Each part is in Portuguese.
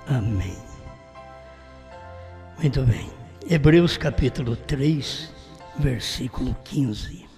Amém. Muito bem. Hebreus capítulo 3, versículo 15.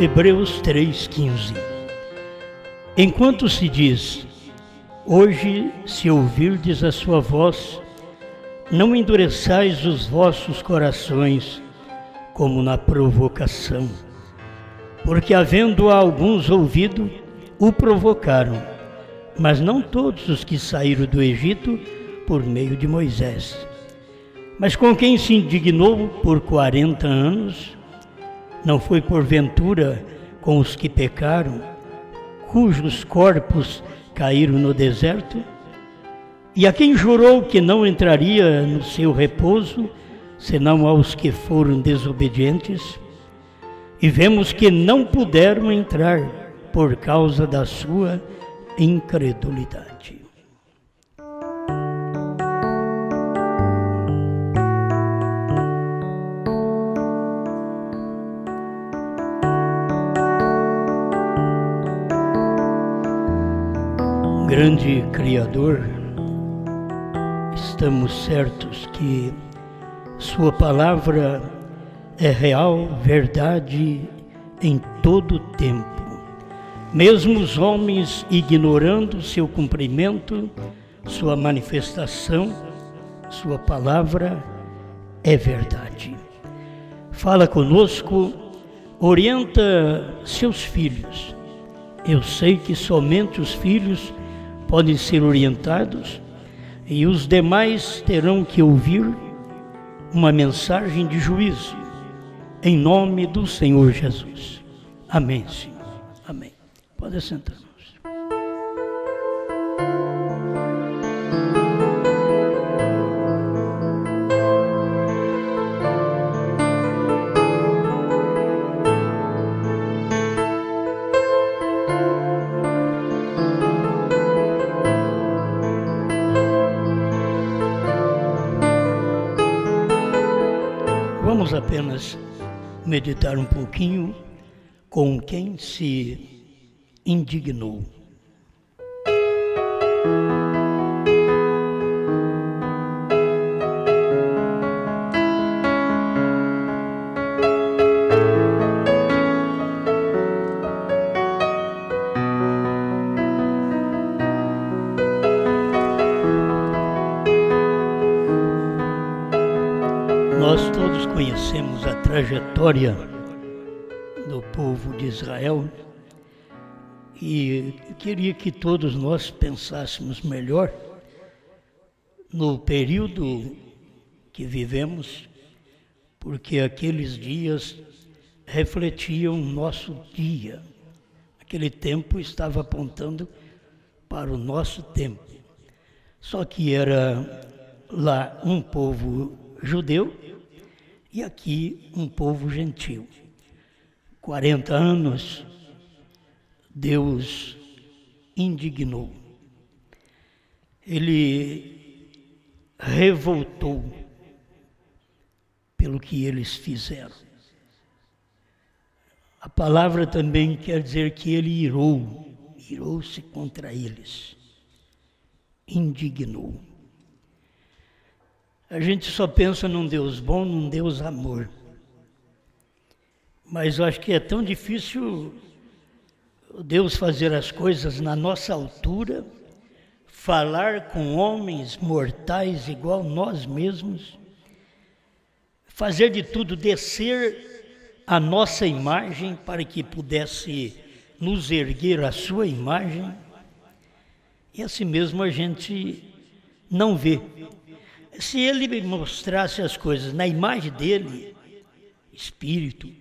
Hebreus 3,15. Enquanto se diz, hoje, se ouvirdes a sua voz, não endureçais os vossos corações, como na provocação, porque havendo alguns ouvido, o provocaram, mas não todos os que saíram do Egito por meio de Moisés. Mas com quem se indignou por 40 anos, não foi porventura com os que pecaram, cujos corpos caíram no deserto? E a quem jurou que não entraria no seu repouso, senão aos que foram desobedientes? E vemos que não puderam entrar por causa da sua incredulidade. Grande Criador, estamos certos que Sua palavra é real, verdade em todo o tempo. Mesmo os homens ignorando seu cumprimento, Sua manifestação, Sua palavra é verdade. Fala conosco, orienta seus filhos. Eu sei que somente os filhos podem ser orientados e os demais terão que ouvir uma mensagem de juízo, em nome do Senhor Jesus. Amém, Senhor. Amém. Pode sentar-nos. Vamos apenas meditar um pouquinho com quem se indignou. Nós todos conhecemos a trajetória do povo de Israel e eu queria que todos nós pensássemos melhor no período que vivemos, porque aqueles dias refletiam o nosso dia. Aquele tempo estava apontando para o nosso tempo. Só que era lá um povo judeu e aqui um povo gentil. 40 anos, Deus indignou. Ele revoltou pelo que eles fizeram. A palavra também quer dizer que ele irou-se contra eles, indignou. A gente só pensa num Deus bom, num Deus amor. Mas eu acho que é tão difícil Deus fazer as coisas na nossa altura, falar com homens mortais igual nós mesmos, fazer de tudo, descer a nossa imagem para que pudesse nos erguer a sua imagem, e assim mesmo a gente não vê. Se ele me mostrasse as coisas na imagem dele, espírito,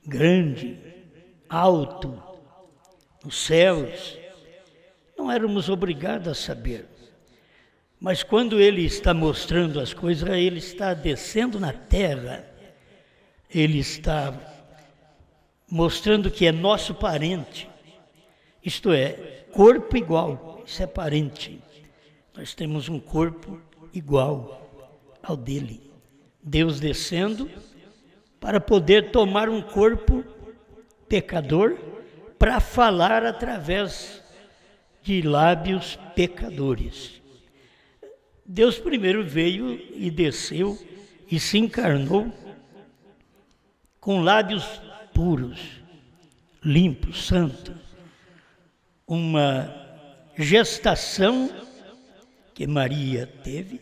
grande, alto, nos céus, não éramos obrigados a saber. Mas quando ele está mostrando as coisas, ele está descendo na terra ele está mostrando que é nosso parente, isto é, corpo igual, isso é parente. Nós temos um corpo igual ao dele. Deus descendo para poder tomar um corpo pecador para falar através de lábios pecadores. Deus primeiro veio e desceu e se encarnou com lábios puros, limpos, santos. Uma gestação que Maria teve,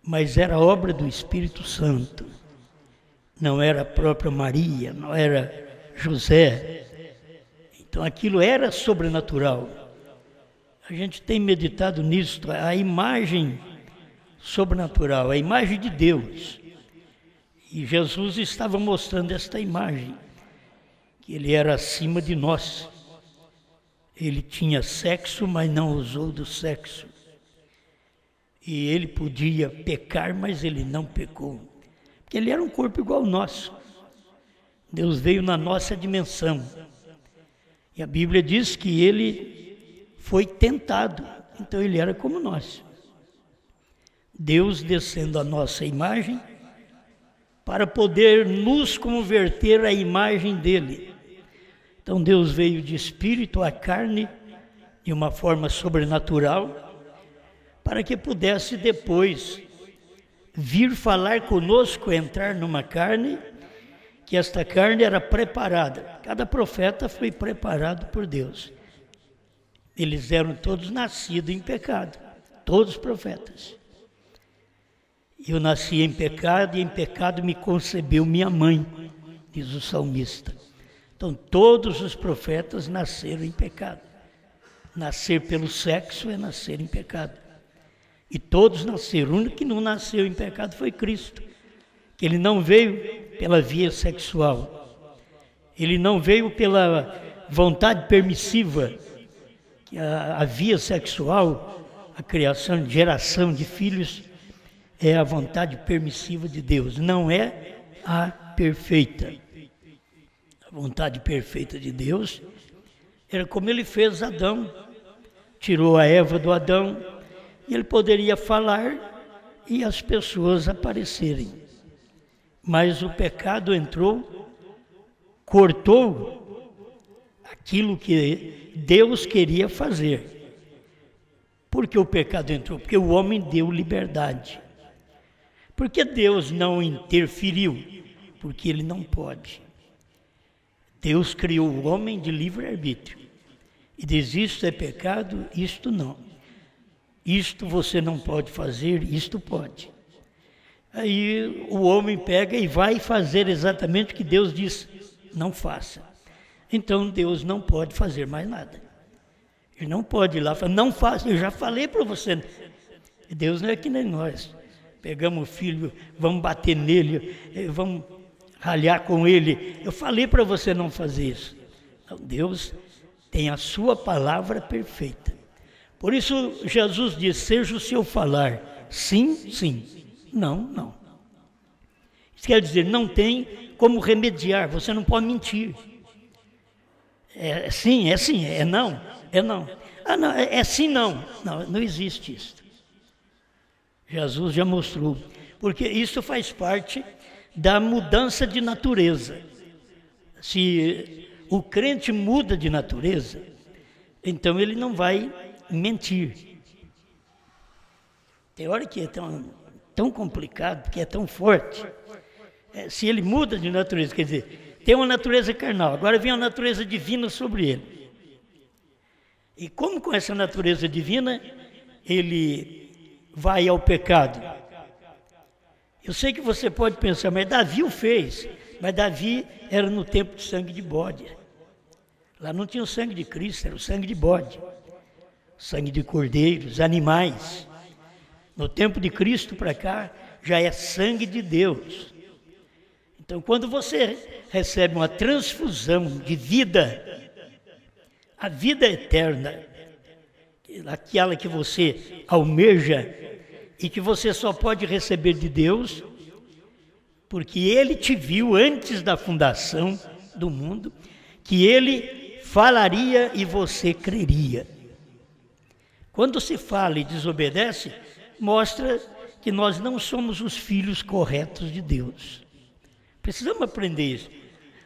mas era obra do Espírito Santo. Não era a própria Maria, não era José. Então aquilo era sobrenatural. A gente tem meditado nisso, a imagem sobrenatural, a imagem de Deus. E Jesus estava mostrando esta imagem, que ele era acima de nós. Ele tinha sexo, mas não usou do sexo. E ele podia pecar, mas ele não pecou. Porque ele era um corpo igual ao nosso. Deus veio na nossa dimensão. E a Bíblia diz que ele foi tentado. Então ele era como nós. Deus descendo a nossa imagem para poder nos converter à imagem dele. Então Deus veio de espírito à carne de uma forma sobrenatural para que pudesse depois vir falar conosco, entrar numa carne, que esta carne era preparada. Cada profeta foi preparado por Deus. Eles eram todos nascidos em pecado, todos os profetas. Eu nasci em pecado e em pecado me concebeu minha mãe, diz o salmista. Então todos os profetas nasceram em pecado. Nascer pelo sexo é nascer em pecado. E todos nasceram. O único que não nasceu em pecado foi Cristo. Que ele não veio pela via sexual. Ele não veio pela vontade permissiva. Que a via sexual, a criação, geração de filhos, é a vontade permissiva de Deus. Não é a perfeita. A vontade perfeita de Deus era como ele fez Adão. Tirou a Eva do Adão. E ele poderia falar e as pessoas aparecerem. Mas o pecado entrou, cortou aquilo que Deus queria fazer. Por que o pecado entrou? Porque o homem deu liberdade. Por que Deus não interferiu? Porque ele não pode. Deus criou o homem de livre-arbítrio. E diz, isto é pecado, isto não. Isto você não pode fazer, isto pode. Aí o homem pega e vai fazer exatamente o que Deus diz, não faça. Então Deus não pode fazer mais nada. Ele não pode ir lá e falar, não faça, eu já falei para você. Deus não é que nem nós. Pegamos o filho, vamos bater nele, vamos ralhar com ele. Eu falei para você não fazer isso. Então, Deus tem a sua palavra perfeita. Por isso Jesus diz, seja o seu falar, sim, sim, não, não. Isso quer dizer, não tem como remediar, você não pode mentir. É sim, é não, é não. Ah, não, é sim, não. Não, não existe isso. Jesus já mostrou, porque isso faz parte da mudança de natureza. Se o crente muda de natureza, então ele não vai mentir. Tem hora que é tão complicado, porque é tão forte. Se ele muda de natureza, quer dizer, tem uma natureza carnal, agora vem a natureza divina sobre ele. E como com essa natureza divina, ele vai ao pecado? Eu sei que você pode pensar, mas Davi o fez. Mas Davi era no tempo de sangue de bode. Lá não tinha o sangue de Cristo, era o sangue de bode. Sangue de cordeiros, animais. No tempo de Cristo para cá, já é sangue de Deus. Então, quando você recebe uma transfusão de vida, a vida eterna, aquela que você almeja e que você só pode receber de Deus, porque Ele te viu antes da fundação do mundo, que Ele falaria e você creria. Quando se fala e desobedece, mostra que nós não somos os filhos corretos de Deus. Precisamos aprender isso.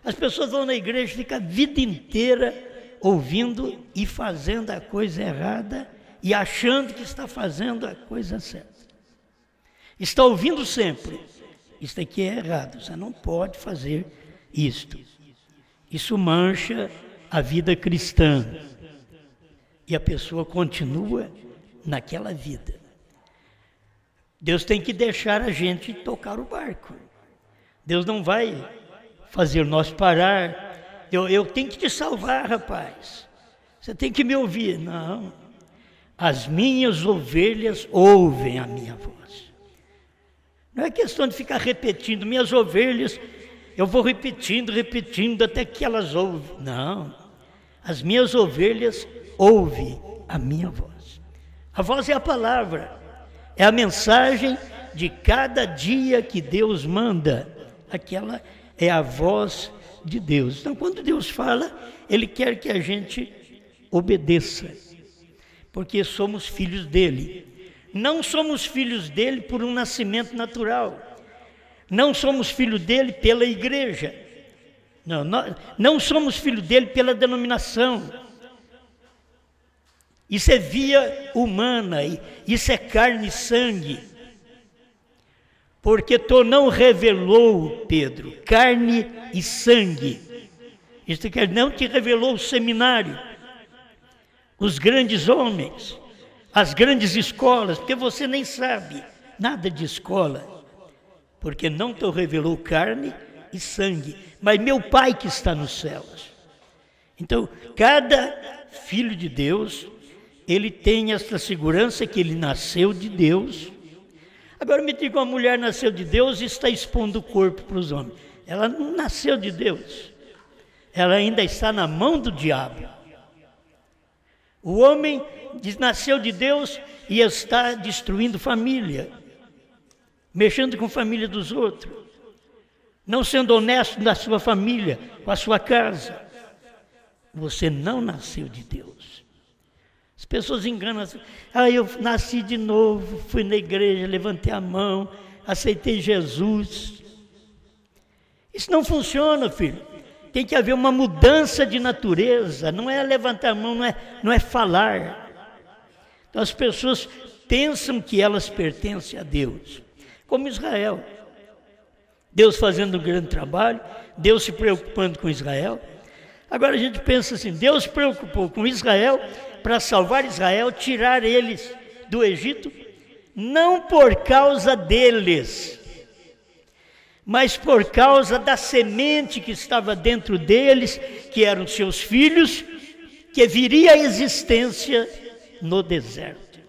As pessoas vão na igreja e ficam a vida inteira ouvindo e fazendo a coisa errada e achando que está fazendo a coisa certa. Está ouvindo sempre. Isso aqui é errado, você não pode fazer isto. Isso mancha a vida cristã. E a pessoa continua naquela vida. Deus tem que deixar a gente tocar o barco. Deus não vai fazer nós parar. Eu tenho que te salvar, rapaz. Você tem que me ouvir. Não. As minhas ovelhas ouvem a minha voz. Não é questão de ficar repetindo. Minhas ovelhas, eu vou repetindo até que elas ouvem. Não. As minhas ovelhas ouvem a minha voz. A voz é a palavra. É a mensagem de cada dia que Deus manda. Aquela é a voz de Deus. Então, quando Deus fala, Ele quer que a gente obedeça, porque somos filhos dEle. Não somos filhos dEle por um nascimento natural. Não somos filhos dEle pela igreja. Não somos filhos dEle pela denominação. Isso é via humana, isso é carne e sangue. Porque tu não revelou, Pedro, carne e sangue. Isso quer não te revelou o seminário, os grandes homens, as grandes escolas, porque você nem sabe nada de escola, porque não te revelou carne e sangue, mas meu Pai que está nos céus. Então, cada filho de Deus, ele tem essa segurança que ele nasceu de Deus. Agora me diga, uma mulher nasceu de Deus e está expondo o corpo para os homens. Ela não nasceu de Deus. Ela ainda está na mão do diabo. O homem nasceu de Deus e está destruindo família, mexendo com a família dos outros, não sendo honesto na sua família, com a sua casa. Você não nasceu de Deus. As pessoas enganam assim, eu nasci de novo, fui na igreja, levantei a mão, aceitei Jesus. Isso não funciona, filho. Tem que haver uma mudança de natureza, não é levantar a mão, não é falar. Então as pessoas pensam que elas pertencem a Deus, como Israel. Deus fazendo um grande trabalho, Deus se preocupando com Israel. Agora a gente pensa assim, Deus se preocupou com Israel para salvar Israel, tirar eles do Egito, não por causa deles, mas por causa da semente que estava dentro deles, que eram seus filhos, que viria à existência no deserto.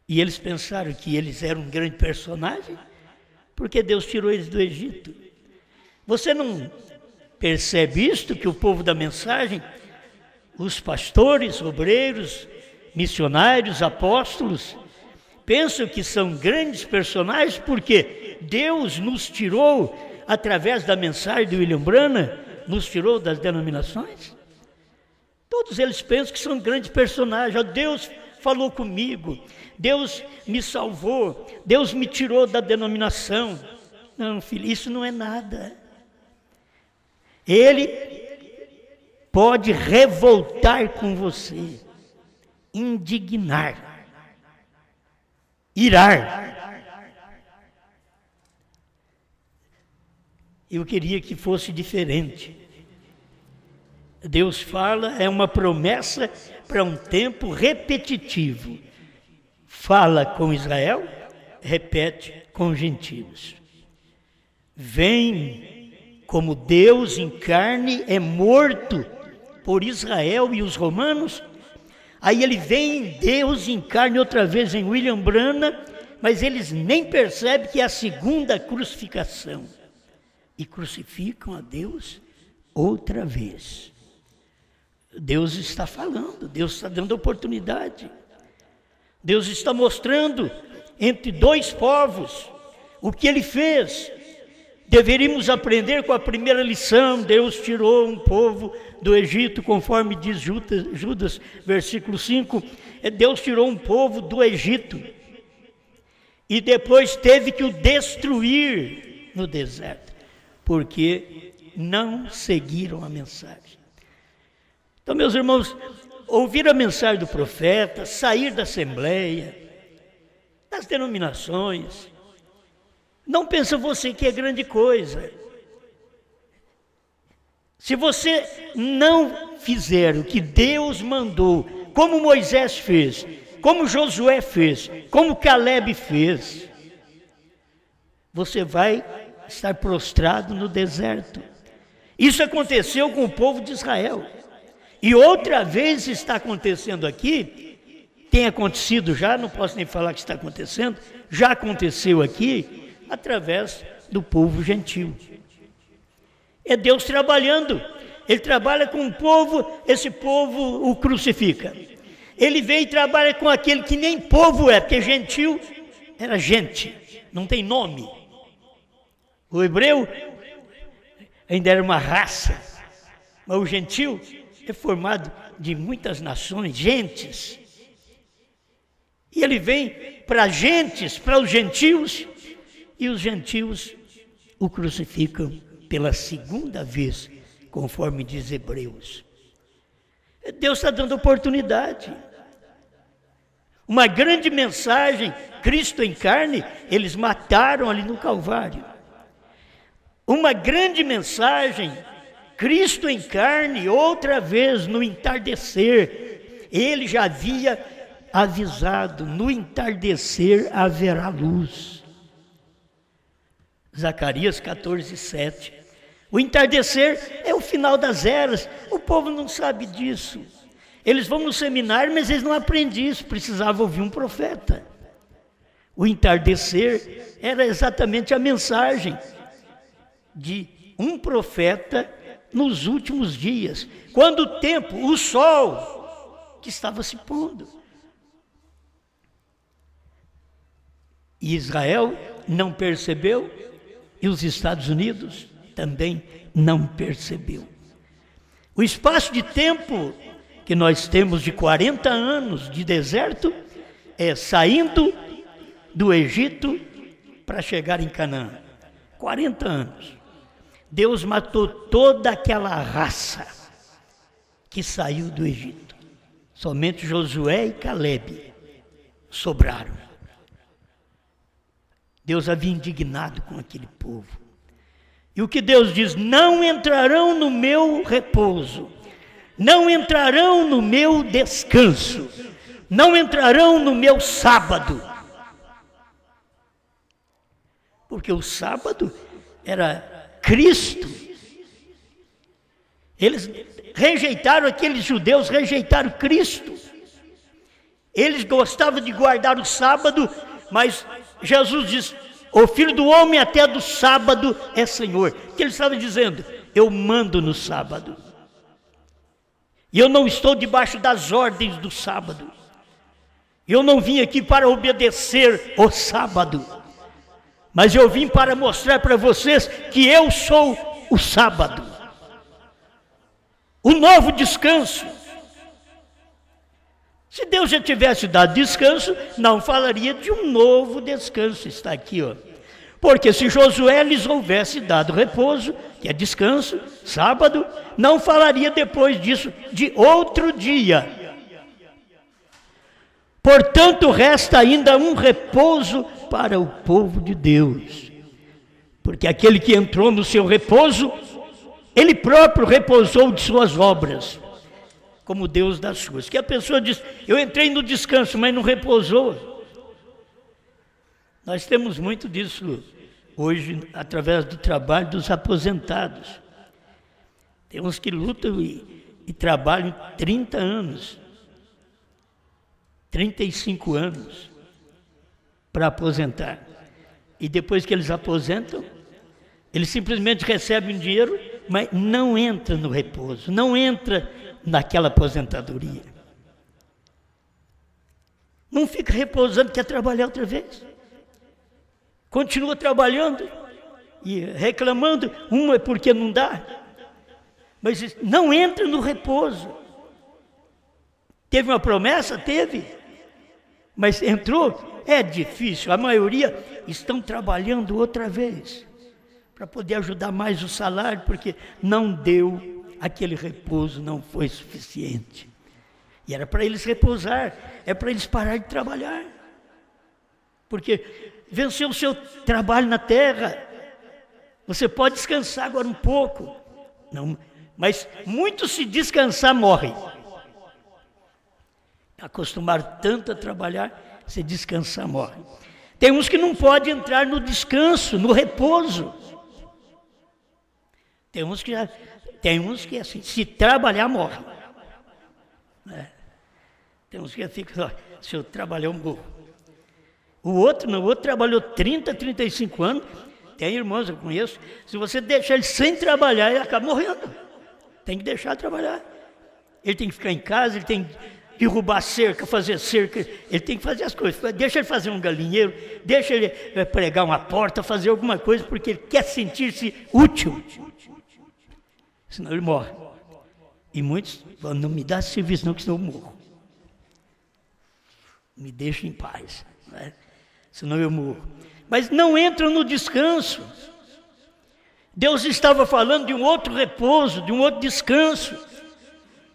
E eles pensaram que eles eram um grande personagem, porque Deus tirou eles do Egito. Você não percebe isto, que o povo da mensagem, os pastores, obreiros, missionários, apóstolos, pensam que são grandes personagens porque Deus nos tirou, através da mensagem de William Branham, nos tirou das denominações? Todos eles pensam que são grandes personagens. Deus falou comigo, Deus me salvou, Deus me tirou da denominação. Não, filho, isso não é nada. Ele pode revoltar com você, indignar, irar. Eu queria que fosse diferente. Deus fala, é uma promessa para um tempo repetitivo. Fala com Israel, repete com os gentios. Vem como Deus em carne, é morto por Israel e os romanos. Aí ele vem em Deus em carne outra vez em William Branham, mas eles nem percebem que é a segunda crucificação. E crucificam a Deus outra vez. Deus está falando, Deus está dando oportunidade. Deus está mostrando entre dois povos o que Ele fez Deveríamos aprender com a primeira lição: Deus tirou um povo do Egito, conforme diz Judas, versículo 5. Deus tirou um povo do Egito e depois teve que o destruir no deserto, porque não seguiram a mensagem. Então, meus irmãos, ouvir a mensagem do profeta, sair da assembleia, das denominações, não pensa você que é grande coisa. Se você não fizer o que Deus mandou, como Moisés fez, como Josué fez, como Caleb fez, você vai estar prostrado no deserto. Isso aconteceu com o povo de Israel. E outra vez está acontecendo aqui, tem acontecido já, não posso nem falar que está acontecendo, já aconteceu aqui, através do povo gentil. É Deus trabalhando. Ele trabalha com o povo, esse povo o crucifica. Ele vem e trabalha com aquele que nem povo é, porque gentil era gente, não tem nome. O hebreu ainda era uma raça, mas o gentil é formado de muitas nações, gentes. E ele vem para gentes, para os gentios, e os gentios o crucificam pela segunda vez, conforme diz Hebreus. Deus está dando oportunidade. Uma grande mensagem, Cristo em carne, eles mataram ali no Calvário. Uma grande mensagem, Cristo em carne, outra vez no entardecer. Ele já havia avisado: no entardecer haverá luz. Zacarias 14:7. O entardecer é o final das eras. O povo não sabe disso. Eles vão no seminário, mas eles não aprendem isso. Precisava ouvir um profeta. O entardecer era exatamente a mensagem de um profeta nos últimos dias, quando o tempo, o sol, que estava se pondo. E Israel não percebeu, e os Estados Unidos também não percebeu. O espaço de tempo que nós temos de 40 anos de deserto é saindo do Egito para chegar em Canaã. 40 anos. Deus matou toda aquela raça que saiu do Egito. Somente Josué e Caleb sobraram. Deus havia indignado com aquele povo. E o que Deus diz: não entrarão no meu repouso, não entrarão no meu descanso, não entrarão no meu sábado. Porque o sábado era Cristo. Eles rejeitaram, aqueles judeus rejeitaram Cristo. Eles gostavam de guardar o sábado, mas Jesus diz: o Filho do Homem até do sábado é Senhor. O que ele estava dizendo? Eu mando no sábado. E eu não estou debaixo das ordens do sábado. Eu não vim aqui para obedecer o sábado, mas eu vim para mostrar para vocês que eu sou o sábado, o novo descanso. Se Deus já tivesse dado descanso, não falaria de um novo descanso. Está aqui, ó. Porque se Josué lhes houvesse dado repouso, que é descanso, sábado, não falaria depois disso de outro dia. Portanto, resta ainda um repouso para o povo de Deus. Porque aquele que entrou no seu repouso, ele próprio repousou de suas obras, como Deus das suas. Que a pessoa diz: eu entrei no descanso, mas não repousou. Nós temos muito disso hoje, através do trabalho dos aposentados. Tem uns que lutam e trabalham 30 anos, 35 anos, para aposentar. E depois que eles aposentam, eles simplesmente recebem o dinheiro, mas não entra no repouso, não entra naquela aposentadoria. Não fica repousando, quer trabalhar outra vez. Continua trabalhando e reclamando, uma é porque não dá, mas não entra no repouso. Teve uma promessa? Teve, mas entrou? É difícil, a maioria estão trabalhando outra vez, para poder ajudar mais o salário, porque não deu, aquele repouso não foi suficiente. E era para eles repousar, é para eles parar de trabalhar. Porque venceu o seu trabalho na terra, você pode descansar agora um pouco. Não, mas muitos, se descansar, morrem. Acostumaram tanto a trabalhar, se descansar, morrem. Tem uns que não podem entrar no descanso, no repouso. Tem uns que assim, se trabalhar, morrem. Tem uns que ficam, se eu trabalhar, eu morro. O outro não, o outro trabalhou 30, 35 anos. Tem irmãos, eu conheço, se você deixar ele sem trabalhar, ele acaba morrendo. Tem que deixar trabalhar. Ele tem que ficar em casa, ele tem que derrubar cerca, fazer cerca, ele tem que fazer as coisas. Deixa ele fazer um galinheiro, deixa ele pregar uma porta, fazer alguma coisa, porque ele quer sentir-se útil. Senão ele morre. E muitos falam, não me dá serviço não, que senão eu morro. Me deixa em paz, né? Senão eu morro. Mas não entram no descanso. Deus estava falando de um outro repouso, de um outro descanso.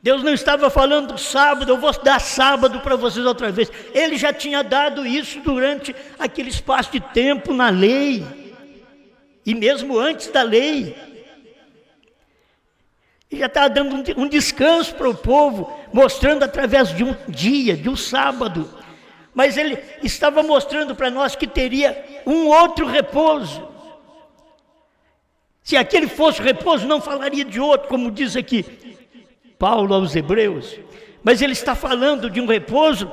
Deus não estava falando do sábado, eu vou dar sábado para vocês outra vez. Ele já tinha dado isso durante aquele espaço de tempo na lei. E mesmo antes da lei. Ele já estava dando um descanso para o povo, mostrando através de um dia, de um sábado. Mas ele estava mostrando para nós que teria um outro repouso. Se aquele fosse repouso, não falaria de outro, como diz aqui Paulo aos Hebreus. Mas ele está falando de um repouso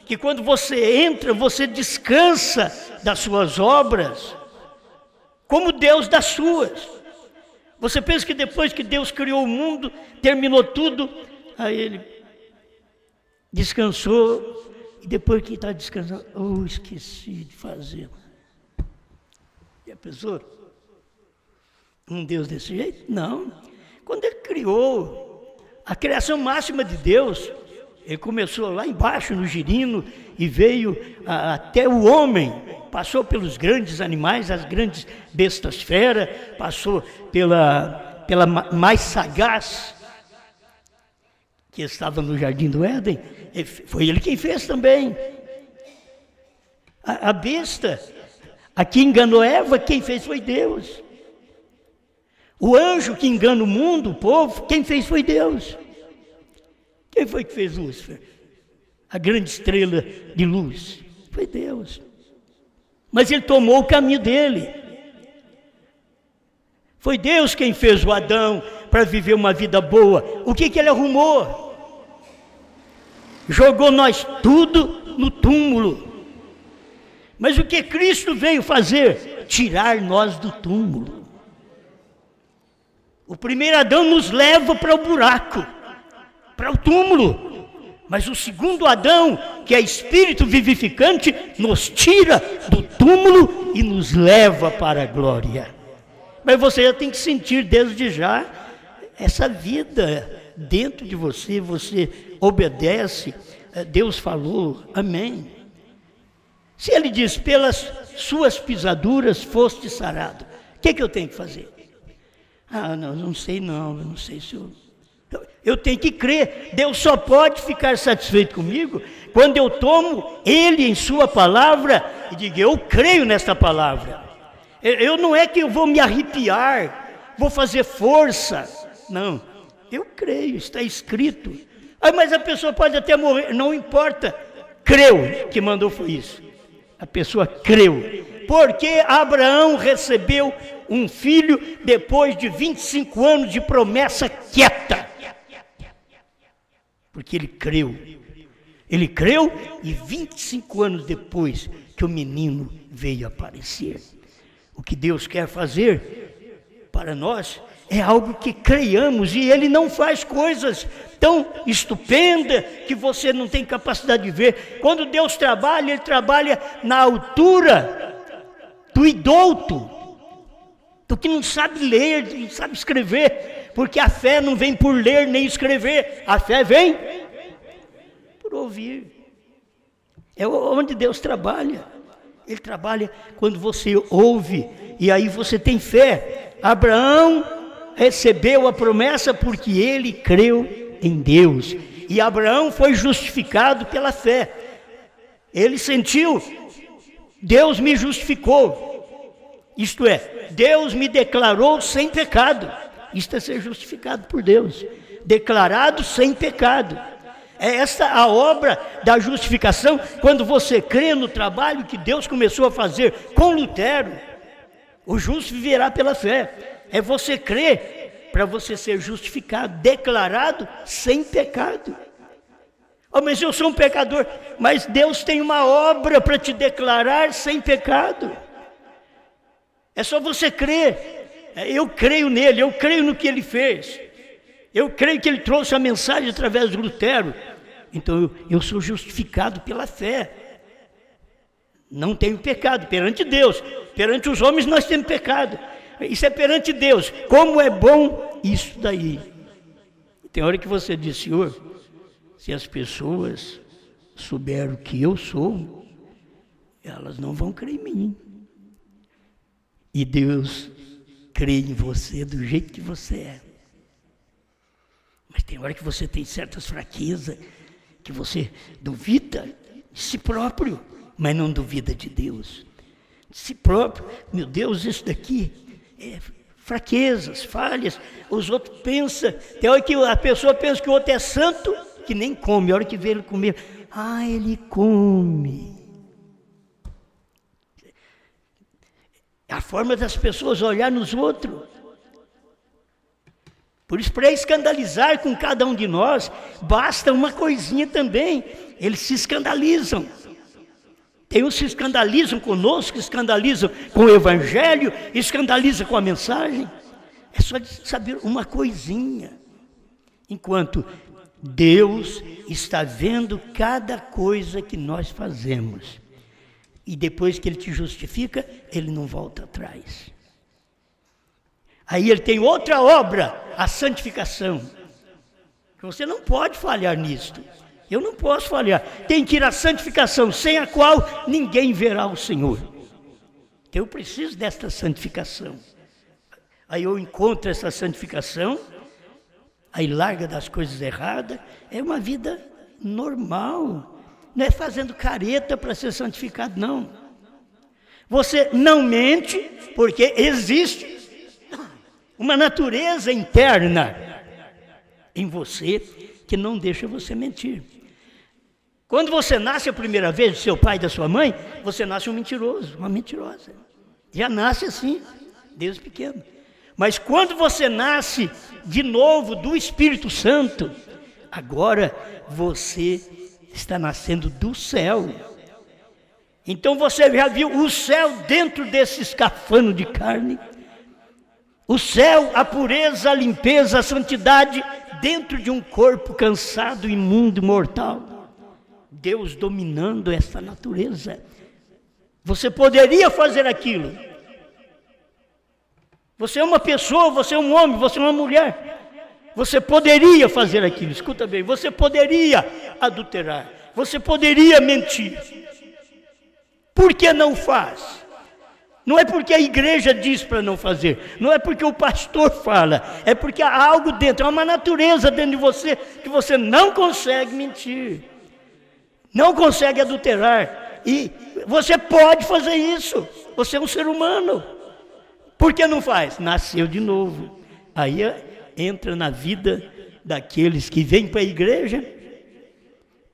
que quando você entra, você descansa das suas obras, como Deus das suas. Você pensa que depois que Deus criou o mundo, terminou tudo, aí ele descansou, e depois que está descansando, esqueci de fazer. E a pessoa, um Deus desse jeito? Não. Quando ele criou a criação máxima de Deus, ele começou lá embaixo no girino e veio até o homem, passou pelos grandes animais, as grandes bestas feras, passou pela mais sagaz, que estava no jardim do Éden, foi ele quem fez também. A besta, a que enganou Eva, quem fez foi Deus. O anjo que engana o mundo, o povo, quem fez foi Deus. Quem foi que fez Lúcifer? A grande estrela de luz. Foi Deus. Mas ele tomou o caminho dele. Foi Deus quem fez o Adão para viver uma vida boa. O que ele arrumou? Jogou nós tudo no túmulo. Mas o que Cristo veio fazer? Tirar nós do túmulo. O primeiro Adão nos leva para o buraco, para o túmulo. Mas o segundo Adão, que é espírito vivificante, nos tira do túmulo e nos leva para a glória. Mas você já tem que sentir desde já essa vida dentro de você, você obedece, Deus falou, amém. Se ele diz, pelas suas pisaduras foste sarado, o que eu tenho que fazer? Não sei se eu tenho que crer. Deus só pode ficar satisfeito comigo quando eu tomo Ele em sua palavra e digo, eu creio nesta palavra. Eu não é que eu vou me arrepiar, vou fazer força, não, eu creio, está escrito. Mas a pessoa pode até morrer, não importa, creu, que mandou foi isso, a pessoa creu, porque Abraão recebeu um filho depois de 25 anos de promessa quieta, porque ele creu e 25 anos depois que o menino veio aparecer. O que Deus quer fazer para nós é algo que creiamos, e Ele não faz coisas tão estupendas que você não tem capacidade de ver. Quando Deus trabalha, Ele trabalha na altura do idouto. do que não sabe ler, não sabe escrever, porque a fé não vem por ler nem escrever, a fé vem por ouvir. É onde Deus trabalha. Ele trabalha quando você ouve, e aí você tem fé. Abraão recebeu a promessa porque ele creu em Deus, e Abraão foi justificado pela fé. Ele sentiu, Deus me justificou, isto é, Deus me declarou sem pecado. Isto é ser justificado por Deus, declarado sem pecado. É esta a obra da justificação, quando você crê no trabalho que Deus começou a fazer com Lutero. O justo viverá pela fé. É você crer para você ser justificado, declarado sem pecado. Oh, mas eu sou um pecador. Mas Deus tem uma obra para te declarar sem pecado. É só você crer. Eu creio nele, eu creio no que ele fez. Eu creio que ele trouxe a mensagem através de Lutero. Então eu sou justificado pela fé. Não tenho pecado perante Deus. Perante os homens nós temos pecado. Isso é perante Deus. Como é bom isso daí. Tem hora que você diz, Senhor, se as pessoas souberam que eu sou, elas não vão crer em mim. E Deus crê em você do jeito que você é. Mas tem hora que você tem certas fraquezas, que você duvida de si próprio, mas não duvida de Deus. De si próprio, meu Deus, isso daqui é fraquezas, falhas. Os outros pensam, tem hora que a pessoa pensa que o outro é santo, que nem come. A hora que vê ele comer, ele come. É a forma das pessoas olhar nos outros. Por isso, para escandalizar com cada um de nós, basta uma coisinha também. Eles se escandalizam. Tem uns que se escandalizam conosco, que escandalizam com o Evangelho, escandalizam com a mensagem. É só de saber uma coisinha. Enquanto Deus está vendo cada coisa que nós fazemos. E depois que Ele te justifica, Ele não volta atrás. Aí Ele tem outra obra, a santificação. Você não pode falhar nisto. Eu não posso falhar. Tem que ir à santificação, sem a qual ninguém verá o Senhor. Então eu preciso desta santificação. Aí eu encontro essa santificação, aí larga das coisas erradas. É uma vida normal. Não é fazendo careta para ser santificado, não. Você não mente, porque existe uma natureza interna em você que não deixa você mentir. Quando você nasce a primeira vez do seu pai e da sua mãe, você nasce um mentiroso, uma mentirosa. Já nasce assim, desde pequeno. Mas quando você nasce de novo do Espírito Santo, agora você está nascendo do céu. Então você já viu o céu dentro desse escafandro de carne? O céu, a pureza, a limpeza, a santidade dentro de um corpo cansado, imundo, mortal. Deus dominando essa natureza. Você poderia fazer aquilo. Você é uma pessoa, você é um homem, você é uma mulher. Você poderia fazer aquilo. Escuta bem, você poderia adulterar. Você poderia mentir. Por que não faz? Não é porque a igreja diz para não fazer, não é porque o pastor fala, é porque há algo dentro, há uma natureza dentro de você que você não consegue mentir, não consegue adulterar, e você pode fazer isso, você é um ser humano. Por que não faz? Nasceu de novo. Aí entra na vida daqueles que vêm para a igreja,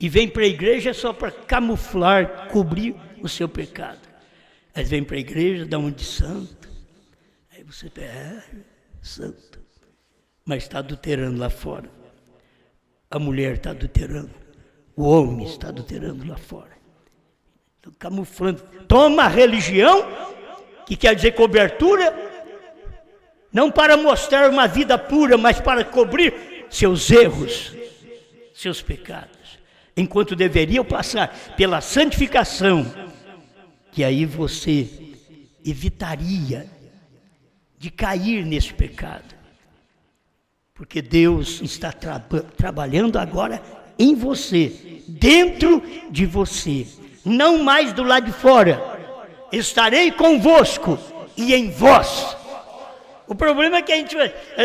e vêm para a igreja só para camuflar, cobrir o seu pecado. Eles vêm para a igreja, dá um de santo. Aí você santo. Mas está adulterando lá fora. A mulher está adulterando. O homem está adulterando lá fora. Estão camuflando. Toma a religião, que quer dizer cobertura, não para mostrar uma vida pura, mas para cobrir seus erros, seus pecados. Enquanto deveriam passar pela santificação, que aí você evitaria de cair nesse pecado. Porque Deus está trabalhando agora em você, dentro de você, não mais do lado de fora. Estarei convosco e em vós. O problema é que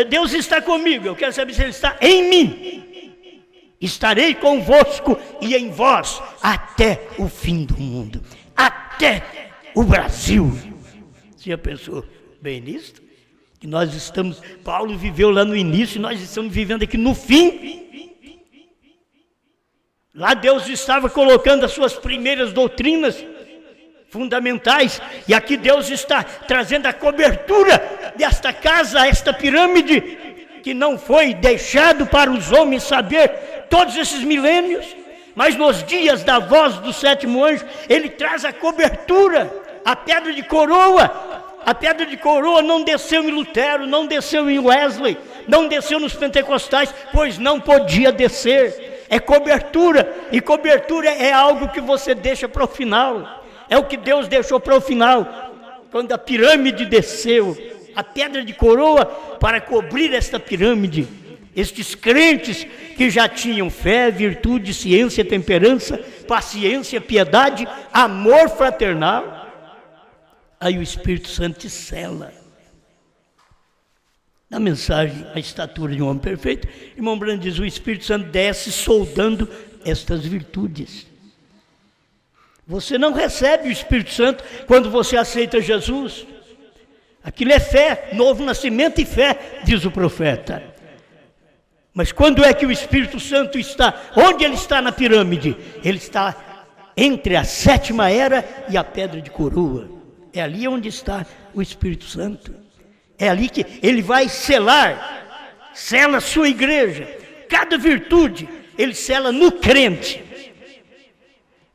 Deus está comigo, eu quero saber se Ele está em mim. Estarei convosco e em vós até o fim do mundo, até o Brasil. Você já pensou bem nisso? Que nós estamos, Paulo viveu lá no início, nós estamos vivendo aqui no fim. Lá Deus estava colocando as suas primeiras doutrinas fundamentais, e aqui Deus está trazendo a cobertura desta casa, esta pirâmide, que não foi deixado para os homens saber todos esses milênios, mas nos dias da voz do sétimo anjo, ele traz a cobertura, a pedra de coroa. A pedra de coroa não desceu em Lutero, não desceu em Wesley, não desceu nos pentecostais, pois não podia descer. É cobertura, e cobertura é algo que você deixa para o final. É o que Deus deixou para o final, quando a pirâmide desceu, a pedra de coroa para cobrir esta pirâmide. Estes crentes que já tinham fé, virtude, ciência, temperança, paciência, piedade, amor fraternal. Aí o Espírito Santo te sela. Na mensagem, a estatura de um homem perfeito, irmão Brando diz, o Espírito Santo desce soldando estas virtudes. Você não recebe o Espírito Santo quando você aceita Jesus. Aquilo é fé, novo nascimento e fé, diz o profeta. Mas quando é que o Espírito Santo está? Onde ele está na pirâmide? Ele está entre a sétima era e a pedra de coroa. É ali onde está o Espírito Santo. É ali que ele vai selar, sela a sua igreja. Cada virtude, ele sela no crente.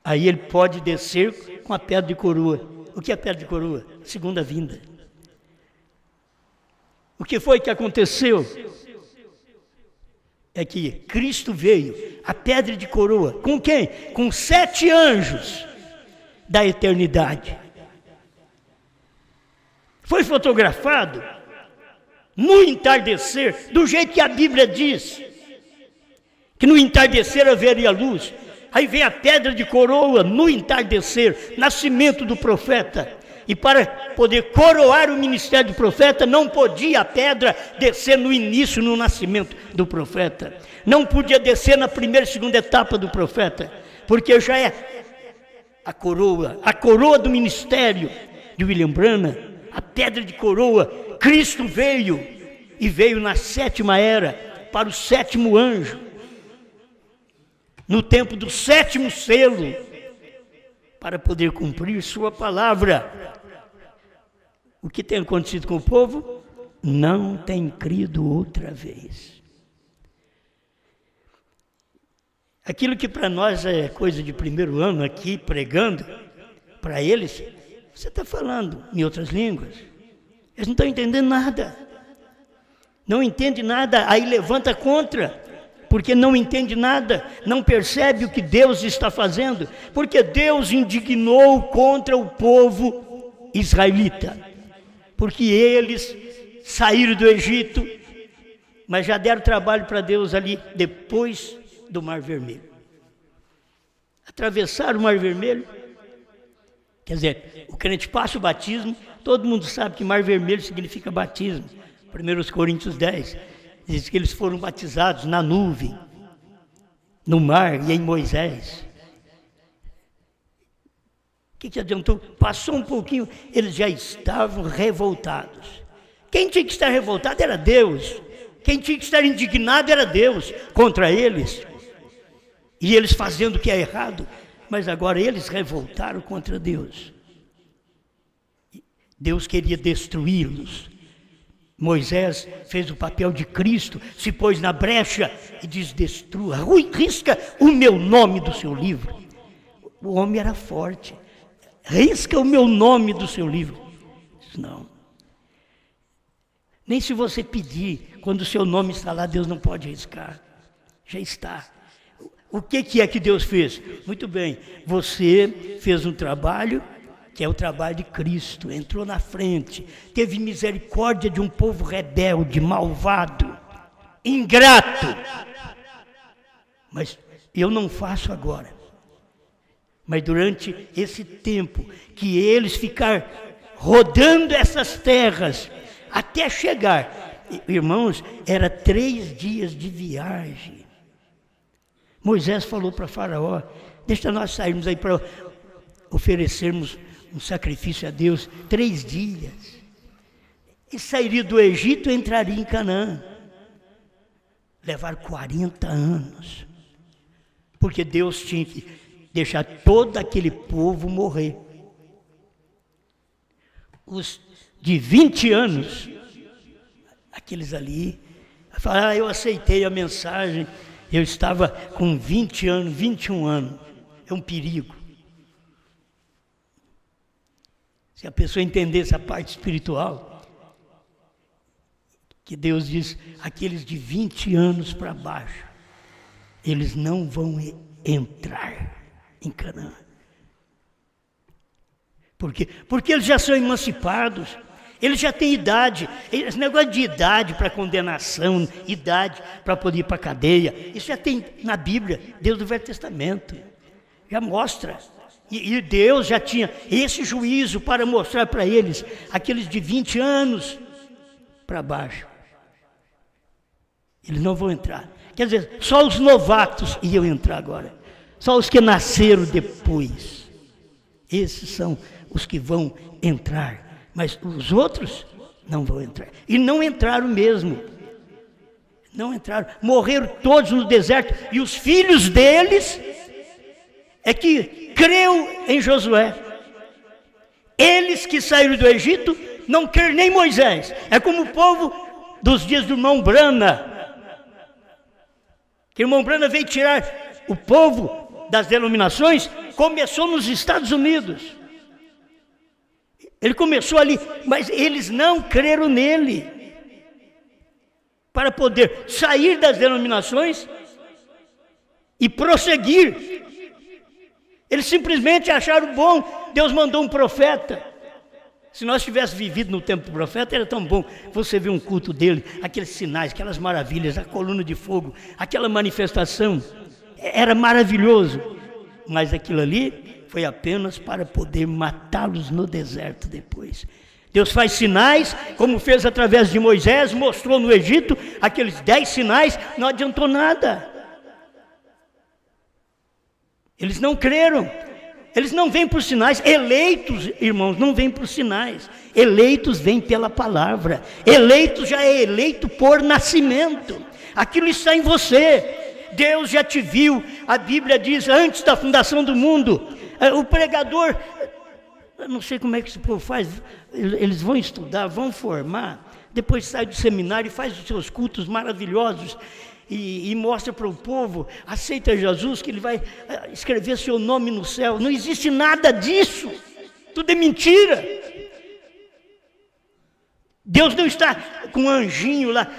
Aí ele pode descer com a pedra de coroa. O que é a pedra de coroa? Segunda vinda. O que foi que aconteceu? É que Cristo veio, a pedra de coroa. Com quem? Com 7 anjos da eternidade. Foi fotografado no entardecer, do jeito que a Bíblia diz, que no entardecer haveria luz. Aí vem a pedra de coroa no entardecer, nascimento do profeta. E para poder coroar o ministério do profeta, não podia a pedra descer no início, no nascimento do profeta. Não podia descer na primeira e segunda etapa do profeta, porque já é a coroa do ministério de William Branham, a pedra de coroa. Cristo veio, e veio na sétima era, para o sétimo anjo, no tempo do sétimo selo, para poder cumprir sua palavra. O que tem acontecido com o povo? Não tem crido outra vez. Aquilo que para nós é coisa de primeiro ano aqui, pregando, para eles, você está falando em outras línguas. Eles não estão entendendo nada. Não entende nada, aí levanta contra, porque não entende nada, não percebe o que Deus está fazendo, porque Deus indignou contra o povo israelita, porque eles saíram do Egito, mas já deram trabalho para Deus ali depois do Mar Vermelho. Atravessaram o Mar Vermelho, quer dizer, o crente passa o batismo, todo mundo sabe que Mar Vermelho significa batismo. 1 Coríntios 10, diz que eles foram batizados na nuvem, no mar e em Moisés. O que adiantou? Passou um pouquinho, eles já estavam revoltados. Quem tinha que estar revoltado era Deus. Quem tinha que estar indignado era Deus contra eles. E eles fazendo o que é errado, mas agora eles revoltaram contra Deus. Deus queria destruí-los. Moisés fez o papel de Cristo, se pôs na brecha e diz: destrua, risca o meu nome do seu livro. O homem era forte. Risca o meu nome do seu livro. Diz, não. Nem se você pedir, quando o seu nome está lá, Deus não pode riscar. Já está. O que é que Deus fez? Muito bem, você fez um trabalho que é o trabalho de Cristo, entrou na frente, teve misericórdia de um povo rebelde, malvado, ingrato. Mas eu não faço agora. Mas durante esse tempo que eles ficaram rodando essas terras, até chegar, irmãos, era 3 dias de viagem. Moisés falou para Faraó, deixa nós sairmos aí para oferecermos um sacrifício a Deus, 3 dias. E sairia do Egito e entraria em Canaã. Levar 40 anos. Porque Deus tinha que deixar todo aquele povo morrer. Os de 20 anos, aqueles ali, falaram, eu aceitei a mensagem, eu estava com 20 anos, 21 anos, é um perigo. Se a pessoa entendesse a parte espiritual, que Deus diz, aqueles de 20 anos para baixo, eles não vão entrar em Canaã. Por quê? Porque eles já são emancipados, eles já têm idade. Esse negócio de idade para condenação, idade para poder ir para a cadeia, isso já tem na Bíblia, Deus do Velho Testamento, já mostra. E Deus já tinha esse juízo para mostrar para eles, aqueles de 20 anos para baixo. Eles não vão entrar. Quer dizer, só os novatos iam entrar agora. Só os que nasceram depois. Esses são os que vão entrar. Mas os outros não vão entrar. E não entraram mesmo. Não entraram. Morreram todos no deserto. E os filhos deles é que creu em Josué. Eles que saíram do Egito não creram nem Moisés. É como o povo dos dias do irmão Brana. Que o irmão Brana veio tirar o povo das denominações, começou nos Estados Unidos. Ele começou ali, mas eles não creram nele. Para poder sair das denominações e prosseguir. Eles simplesmente acharam bom, Deus mandou um profeta. Se nós tivéssemos vivido no tempo do profeta, era tão bom você ver um culto dele, aqueles sinais, aquelas maravilhas, a coluna de fogo, aquela manifestação, era maravilhoso. Mas aquilo ali foi apenas para poder matá-los no deserto depois. Deus faz sinais, como fez através de Moisés, mostrou no Egito, aqueles 10 sinais, não adiantou nada. Eles não creram. Eles não vêm por sinais. Eleitos, irmãos, não vêm por sinais. Eleitos vêm pela palavra. Eleito já é eleito por nascimento. Aquilo está em você. Deus já te viu. A Bíblia diz, antes da fundação do mundo, o pregador, eu não sei como é que esse povo faz, eles vão estudar, vão formar, depois sai do seminário e faz os seus cultos maravilhosos. E mostra para o povo, aceita Jesus, que ele vai escrever seu nome no céu. Não existe nada disso, tudo é mentira. Deus não está com um anjinho lá,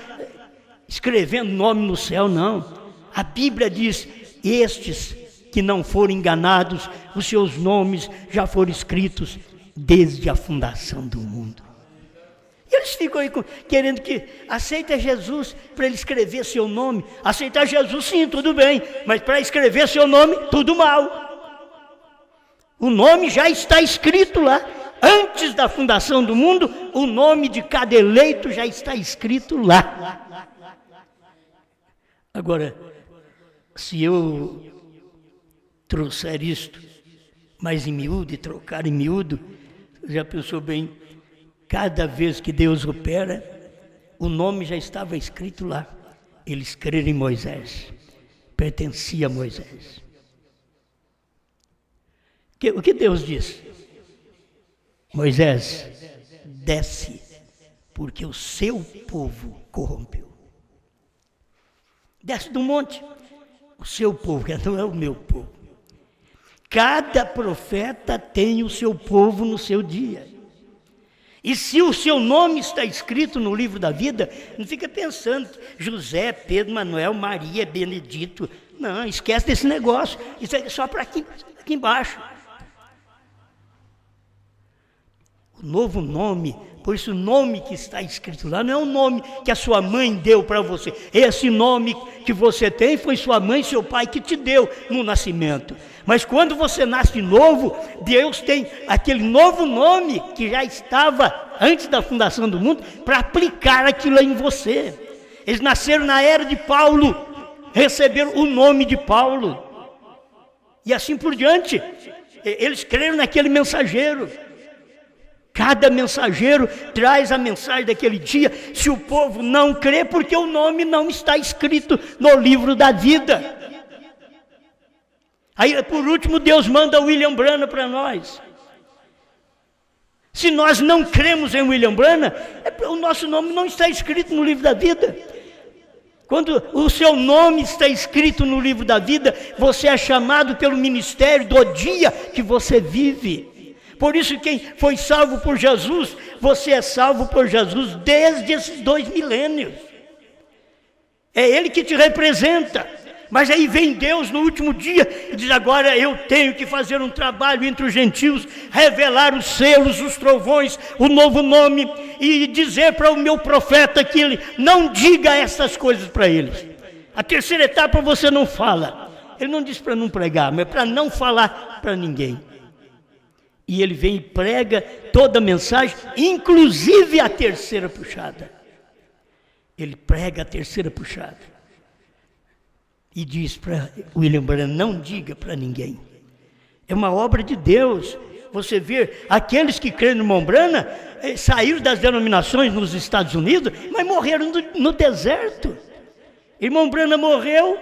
escrevendo nome no céu, não. A Bíblia diz, estes que não foram enganados, os seus nomes já foram escritos desde a fundação do mundo. E eles ficam aí querendo que aceita Jesus para ele escrever seu nome. Aceitar Jesus, sim, tudo bem, mas para escrever seu nome, tudo mal. O nome já está escrito lá. Antes da fundação do mundo, o nome de cada eleito já está escrito lá. Agora, se eu trouxer isto mais em miúdo e trocar em miúdo, já pensou bem? Cada vez que Deus opera, o nome já estava escrito lá. Eles creram em Moisés, pertencia a Moisés. O que Deus diz? Moisés, desce, porque o seu povo corrompeu. Desce do monte, o seu povo, que não é o meu povo. Cada profeta tem o seu povo no seu dia. E se o seu nome está escrito no livro da vida, não fica pensando José, Pedro, Manuel, Maria, Benedito. Não, esquece desse negócio. Isso é só para aqui embaixo. O novo nome, por isso o nome que está escrito lá não é o nome que a sua mãe deu para você. Esse nome que você tem foi sua mãe e seu pai que te deu no nascimento. Mas quando você nasce de novo, Deus tem aquele novo nome que já estava antes da fundação do mundo para aplicar aquilo em você. Eles nasceram na era de Paulo, receberam o nome de Paulo. E assim por diante, eles creram naquele mensageiro. Cada mensageiro traz a mensagem daquele dia. Se o povo não crê, porque o nome não está escrito no livro da vida. Aí, por último, Deus manda William Branham para nós. Se nós não cremos em William Branham, o nosso nome não está escrito no livro da vida. Quando o seu nome está escrito no livro da vida, você é chamado pelo ministério do dia que você vive. Por isso, quem foi salvo por Jesus, você é salvo por Jesus desde esses 2 milênios. É Ele que te representa. Mas aí vem Deus no último dia e diz: agora eu tenho que fazer um trabalho entre os gentios, revelar os selos, os trovões, o novo nome, e dizer para o meu profeta que ele não diga essas coisas para eles. A terceira etapa você não fala. Ele não diz para não pregar, mas para não falar para ninguém. E ele vem e prega toda a mensagem, inclusive a terceira puxada. Ele prega a terceira puxada. E diz para William Branham: não diga para ninguém. É uma obra de Deus. Você vê, aqueles que creem no irmão Branham saíram das denominações nos Estados Unidos, mas morreram no deserto. Irmão Branham morreu,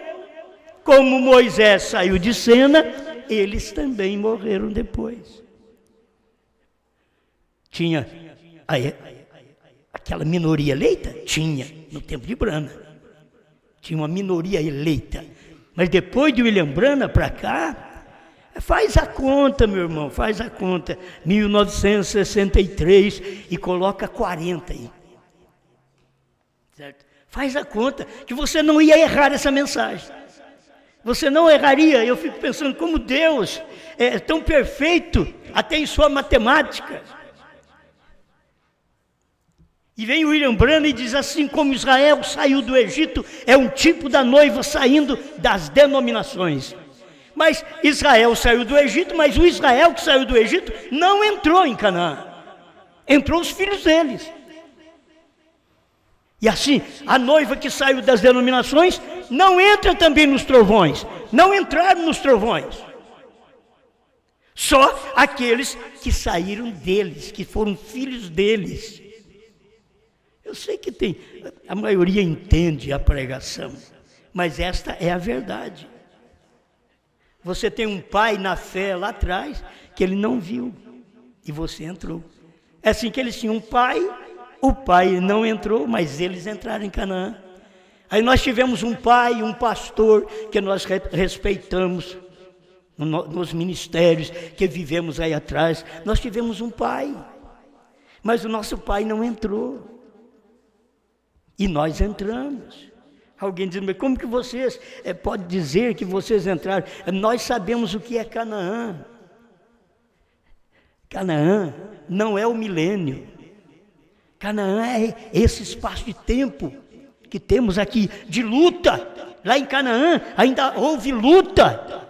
como Moisés saiu de cena, eles também morreram depois. Tinha aquela minoria eleita? Tinha, no tempo de Branham. Tinha uma minoria eleita. Mas depois de William Branham para cá, faz a conta, meu irmão, faz a conta. 1963 e coloca 40 aí. Certo? Faz a conta que você não ia errar essa mensagem. Você não erraria. Eu fico pensando como Deus é tão perfeito até em sua matemática. E vem William Branham e diz assim: como Israel saiu do Egito, é um tipo da noiva saindo das denominações. Mas Israel saiu do Egito, mas o Israel que saiu do Egito não entrou em Canaã. Entrou os filhos deles. E assim, a noiva que saiu das denominações não entra também nos trovões. Não entraram nos trovões. Só aqueles que saíram deles, que foram filhos deles. Eu sei que a maioria entende a pregação, mas esta é a verdade. Você tem um pai na fé lá atrás que ele não viu e você entrou. É assim que eles tinham um pai, o pai não entrou, mas eles entraram em Canaã. Aí nós tivemos um pai, um pastor que nós respeitamos nos ministérios que vivemos aí atrás. Nós tivemos um pai, mas o nosso pai não entrou. E nós entramos. Alguém diz: mas como que vocês pode dizer que vocês entraram? Nós sabemos o que é Canaã. Canaã não é o milênio. Canaã é esse espaço de tempo que temos aqui de luta. Lá em Canaã ainda houve luta.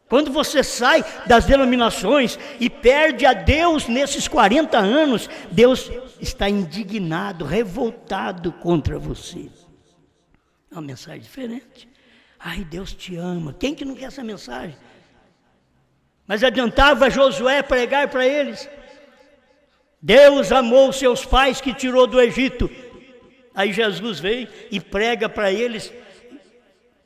Quando você sai das denominações e perde a Deus nesses 40 anos, Deus está indignado, revoltado contra você. É uma mensagem diferente. Ai, Deus te ama. Quem que não quer essa mensagem? Mas adiantava Josué pregar para eles. Deus amou seus pais que tirou do Egito. Aí Jesus veio e prega para eles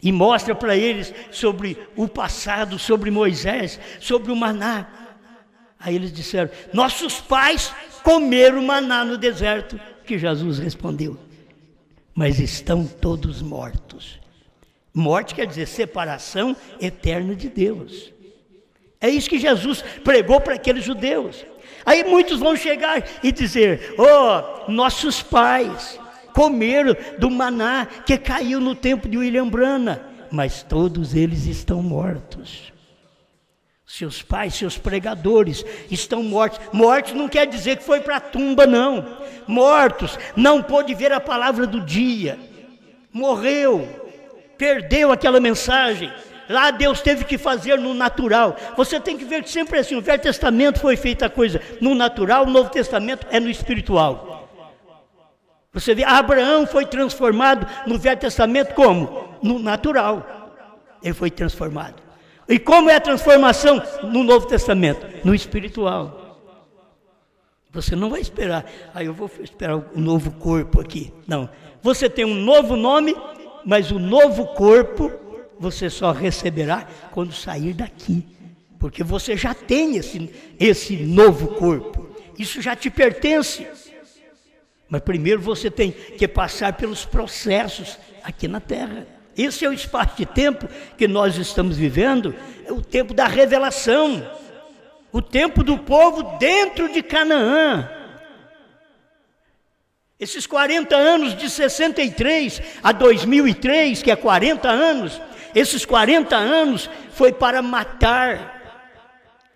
e mostra para eles sobre o passado, sobre Moisés, sobre o maná. Aí eles disseram: nossos pais comeram maná no deserto. Que Jesus respondeu: mas estão todos mortos. Morte quer dizer separação eterna de Deus. É isso que Jesus pregou para aqueles judeus. Aí muitos vão chegar e dizer: nossos pais comeram do maná que caiu no tempo de William Branham, mas todos eles estão mortos. Seus pais, seus pregadores estão mortos. Mortos não quer dizer que foi para a tumba, não. Mortos, não pôde ver a palavra do dia. Morreu, perdeu aquela mensagem. Lá Deus teve que fazer no natural. Você tem que ver que sempre é assim. O Velho Testamento foi feita a coisa no natural, o Novo Testamento é no espiritual. Você vê, Abraão foi transformado no Velho Testamento como? No natural. Ele foi transformado. E como é a transformação no Novo Testamento? No espiritual. Você não vai esperar, eu vou esperar o novo corpo aqui. Não. Você tem um novo nome, mas o novo corpo você só receberá quando sair daqui. Porque você já tem esse novo corpo. Isso já te pertence. Mas primeiro você tem que passar pelos processos aqui na terra. Esse é o espaço de tempo que nós estamos vivendo, é o tempo da revelação, o tempo do povo dentro de Canaã. Esses 40 anos de 63 a 2003, que é 40 anos, esses 40 anos foi para matar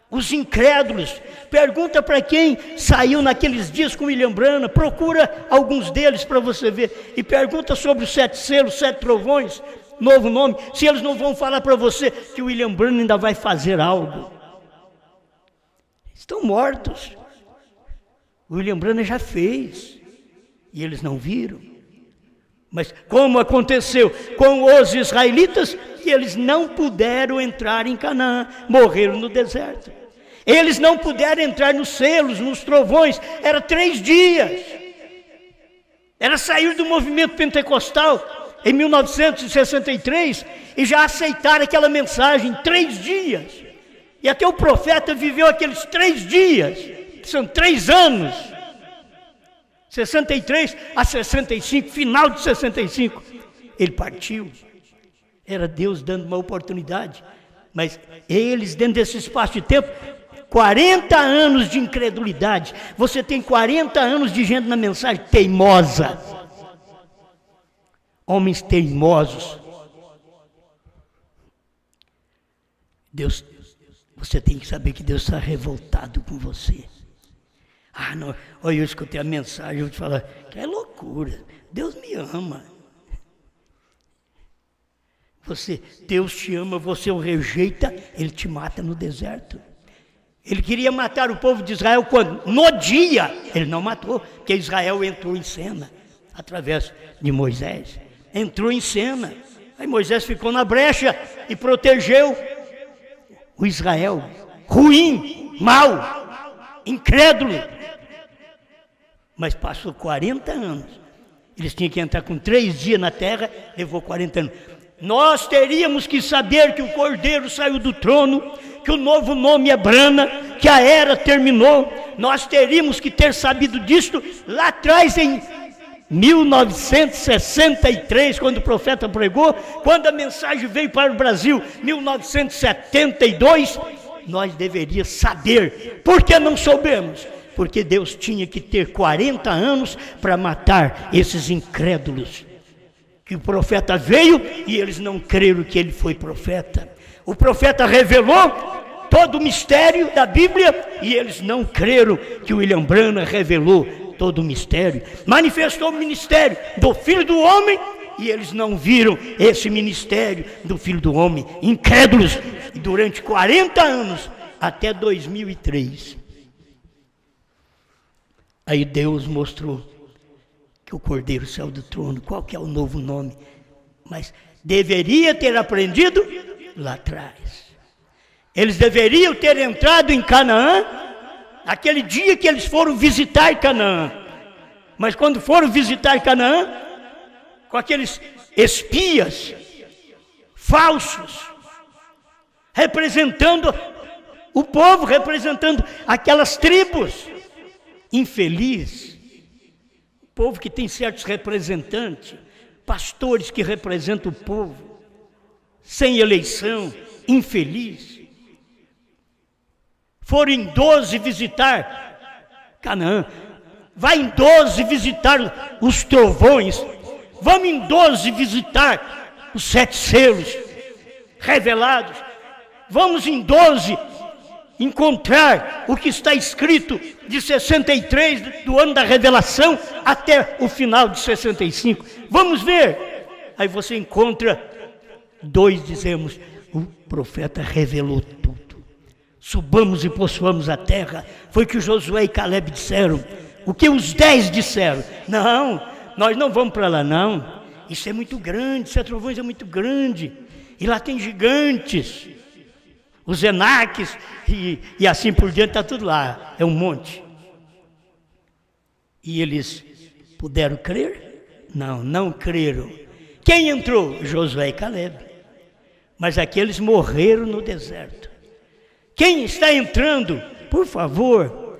os incrédulos. Pergunta para quem saiu naqueles dias com William Branham, procura alguns deles para você ver, e pergunta sobre os 7 selos, 7 trovões, novo nome, se eles não vão falar para você que o William Branham ainda vai fazer algo. Estão mortos. O William Branham já fez, e eles não viram. Mas como aconteceu com os israelitas, que eles não puderam entrar em Canaã, morreram no deserto. Eles não puderam entrar nos selos, nos trovões, era 3 dias. Era sair do movimento pentecostal em 1963 e já aceitar aquela mensagem, 3 dias. E até o profeta viveu aqueles 3 dias, que são 3 anos. 63 a 65, final de 65, ele partiu. Era Deus dando uma oportunidade, mas eles, dentro desse espaço de tempo, 40 anos de incredulidade. Você tem 40 anos de gente na mensagem teimosa. Homens teimosos. Deus, você tem que saber que Deus está revoltado com você. Não, olha, eu escutei a mensagem, eu vou te falar, que é loucura. Deus me ama. Deus te ama, você o rejeita, Ele te mata no deserto. Ele queria matar o povo de Israel quando? No dia. Ele não matou, porque Israel entrou em cena, através de Moisés. Entrou em cena. Aí Moisés ficou na brecha e protegeu o Israel. Ruim, mau, incrédulo. Mas passou 40 anos. Eles tinham que entrar com 3 dias na terra, levou 40 anos. Nós teríamos que saber que o Cordeiro saiu do trono, que o novo nome é Brana, que a era terminou. Nós teríamos que ter sabido disto lá atrás em 1963, quando o profeta pregou, quando a mensagem veio para o Brasil, 1972, nós deveríamos saber. Por que não soubemos? Porque Deus tinha que ter 40 anos para matar esses incrédulos. Que o profeta veio e eles não creram que ele foi profeta. O profeta revelou todo o mistério da Bíblia e eles não creram que o William Branham revelou todo o mistério. Manifestou o ministério do Filho do Homem e eles não viram esse ministério do Filho do Homem. Incrédulos. E durante 40 anos, até 2003. Aí Deus mostrou que o Cordeiro saiu do trono. Qual que é o novo nome? Mas deveria ter aprendido lá atrás. Eles deveriam ter entrado em Canaã naquele dia que eles foram visitar Canaã. Mas quando foram visitar Canaã, com aqueles espias falsos, representando o povo, representando aquelas tribos, infeliz, o povo que tem certos representantes, pastores que representam o povo, sem eleição, infeliz. Foram em 12 visitar Canaã. Vai em 12 visitar os trovões. Vamos em 12 visitar os 7 selos revelados. Vamos em 12 encontrar o que está escrito de 63, do ano da revelação, até o final de 65. Vamos ver. Aí você encontra 2, dizemos, o profeta revelou tudo. Subamos e possuamos a terra. Foi o que Josué e Caleb disseram. O que os 10 disseram? Não, nós não vamos para lá não. Isso é muito grande, Sete Trovões é muito grande. E lá tem gigantes. Os Enaques e assim por diante, está tudo lá. É um monte. E eles puderam crer? Não, não creram. Quem entrou? Josué e Caleb. Mas aqueles morreram no deserto. Quem está entrando? Por favor.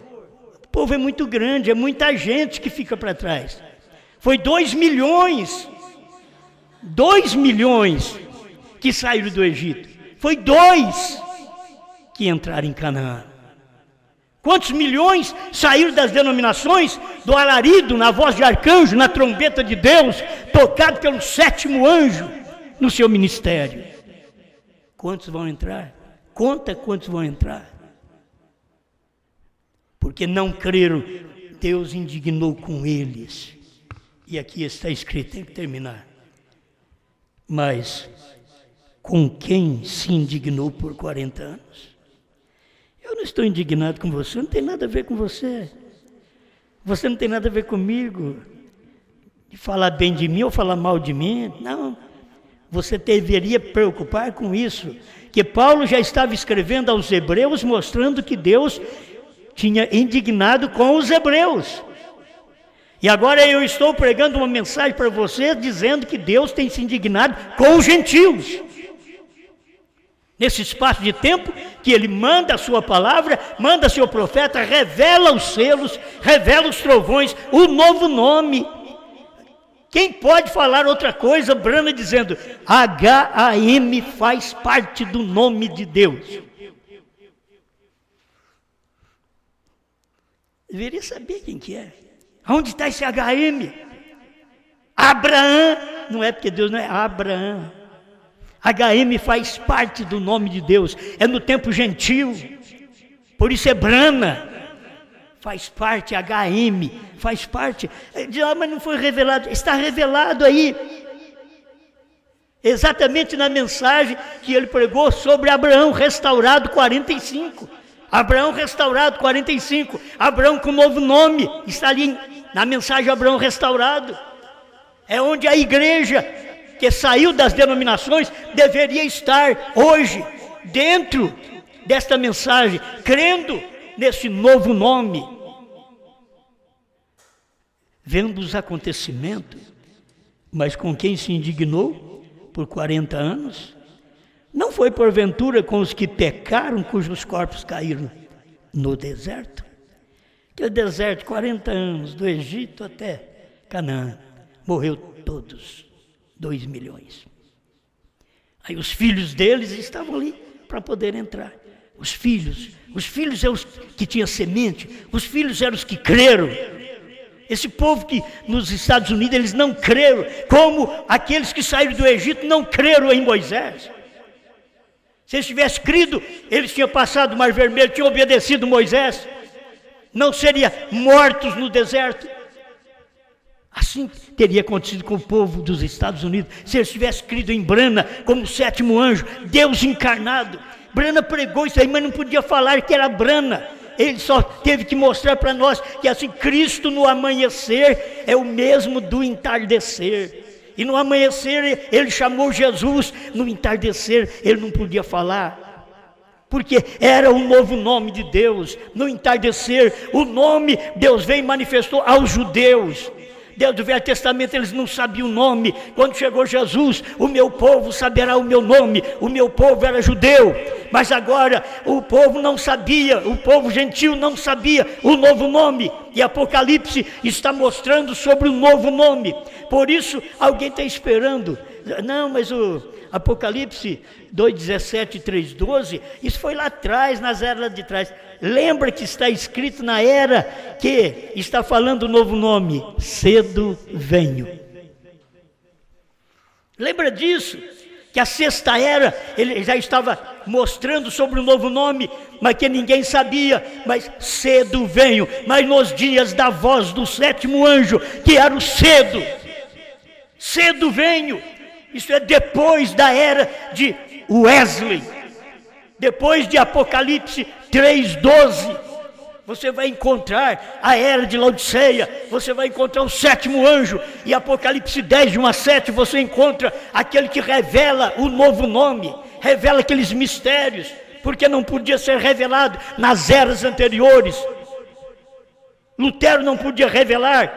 O povo é muito grande, é muita gente que fica para trás. Foi 2 milhões. 2 milhões que saíram do Egito. Foi 2 que entraram em Canaã. Quantos milhões saíram das denominações, do alarido, na voz de arcanjo, na trombeta de Deus, tocado pelo 7º anjo no seu ministério? Quantos vão entrar? Conta quantos vão entrar. Porque não creram, Deus indignou com eles. E aqui está escrito, tem que terminar. Mas com quem se indignou por 40 anos? Eu não estou indignado com você, não tem nada a ver com você. Você não tem nada a ver comigo. De falar bem de mim ou falar mal de mim, não. Você deveria preocupar com isso. Que Paulo já estava escrevendo aos hebreus, mostrando que Deus tinha indignado com os hebreus. E agora eu estou pregando uma mensagem para você, dizendo que Deus tem se indignado com os gentios. Nesse espaço de tempo que ele manda a sua palavra, manda seu profeta, revela os selos, revela os trovões, o novo nome. Quem pode falar outra coisa, brana dizendo, H-A-M faz parte do nome de Deus. Deveria saber quem que é. Onde está esse H-M? Abraão, não é porque Deus não é Abraão. H-M faz parte do nome de Deus, é no tempo gentil, por isso é brana, faz parte, H-M, faz parte. Mas não foi revelado, está revelado aí, exatamente na mensagem que ele pregou sobre Abraão restaurado 45, Abraão restaurado 45, Abraão com novo nome, está ali na mensagem Abraão restaurado, é onde a igreja que saiu das denominações, deveria estar hoje, dentro desta mensagem, crendo nesse novo nome. Vendo os acontecimentos, mas com quem se indignou por 40 anos, não foi porventura com os que pecaram, cujos corpos caíram no deserto? Que o deserto, 40 anos, do Egito até Canaã, morreu todos. 2 milhões. Aí os filhos deles estavam ali para poder entrar. Os filhos eram os que tinham semente, os filhos eram os que creram. Esse povo que nos Estados Unidos eles não creram, como aqueles que saíram do Egito não creram em Moisés. Se eles tivessem crido, eles tinham passado o Mar Vermelho, tinham obedecido Moisés, não seriam mortos no deserto. Assim teria acontecido com o povo dos Estados Unidos, se eles tivessem crido em Brana, como o 7º anjo, Deus encarnado. Brana pregou isso aí, mas não podia falar que era Brana. Ele só teve que mostrar para nós que assim, Cristo no amanhecer é o mesmo do entardecer. E no amanhecer ele chamou Jesus, no entardecer ele não podia falar. Porque era o novo nome de Deus. No entardecer, o nome Deus veio e manifestou aos judeus. Deus do Velho Testamento eles não sabiam o nome. Quando chegou Jesus, o meu povo saberá o meu nome. O meu povo era judeu, mas agora o povo não sabia, o povo gentil não sabia o novo nome. E Apocalipse está mostrando sobre o novo nome. Por isso alguém está esperando. Não, mas o Apocalipse 2,17 e 3,12, isso foi lá atrás, nas eras de trás. Lembra que está escrito na era que está falando o novo nome, cedo venho. Lembra disso? que a sexta era, ele já estava mostrando sobre o novo nome, mas que ninguém sabia, mas cedo venho, mas nos dias da voz do sétimo anjo, que era o cedo venho, isso é depois da era de Wesley, depois de Apocalipse 3:12, você vai encontrar a era de Laodiceia, você vai encontrar o sétimo anjo, e Apocalipse 10:1-7, você encontra aquele que revela o novo nome, revela aqueles mistérios, porque não podia ser revelado nas eras anteriores. Lutero não podia revelar,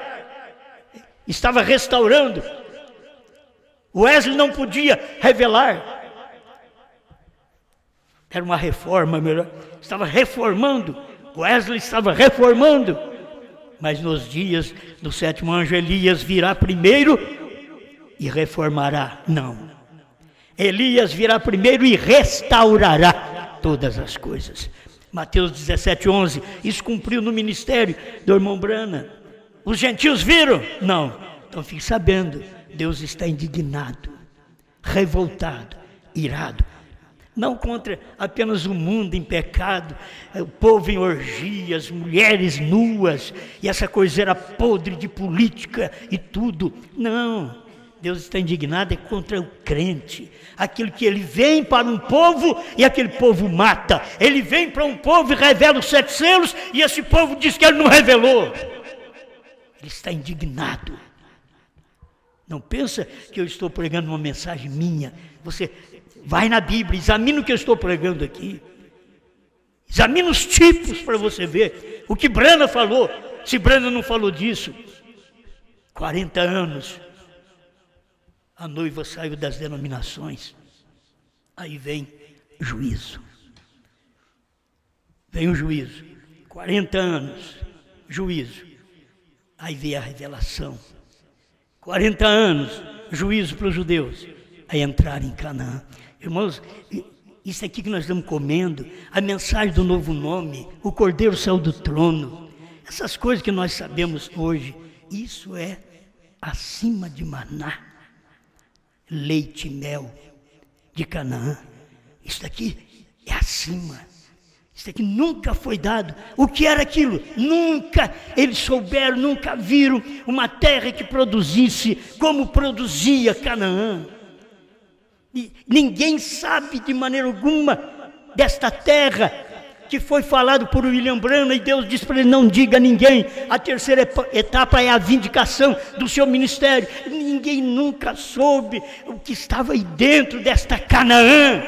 estava restaurando. Wesley não podia revelar, era uma reforma melhor, estava reformando. Wesley estava reformando, mas nos dias do sétimo anjo, Elias virá primeiro e reformará. Não, Elias virá primeiro e restaurará todas as coisas. Mateus 17:11, isso cumpriu no ministério do irmão Brana. Os gentios viram? Não. Então fique sabendo, Deus está indignado, revoltado, irado. Não contra apenas o mundo em pecado, o povo em orgias, mulheres nuas, e essa coiseira podre de política e tudo. Não, Deus está indignado contra o crente, aquilo que ele vem para um povo e aquele povo mata. Ele vem para um povo e revela os 7 selos, e esse povo diz que ele não revelou. Ele está indignado. Não pensa que eu estou pregando uma mensagem minha. Você vai na Bíblia, examina o que eu estou pregando aqui. Examina os tipos para você ver o que Brana falou. Se Brana não falou disso, 40 anos, a noiva saiu das denominações. Aí vem juízo. Vem o juízo. 40 anos, juízo. Aí vem a revelação. 40 anos, juízo para os judeus. Aí entrar em Canaã. Irmãos, isso aqui que nós estamos comendo, a mensagem do novo nome, o Cordeiro saiu do trono, essas coisas que nós sabemos hoje, isso é acima de maná, leite e mel de Canaã. Isso aqui é acima. Isso aqui nunca foi dado. O que era aquilo? Nunca eles souberam, nunca viram uma terra que produzisse como produzia Canaã. E ninguém sabe de maneira alguma desta terra que foi falado por William Branham, e Deus disse para ele: não diga a ninguém. A terceira etapa é a vindicação do seu ministério. Ninguém nunca soube o que estava aí dentro desta Canaã,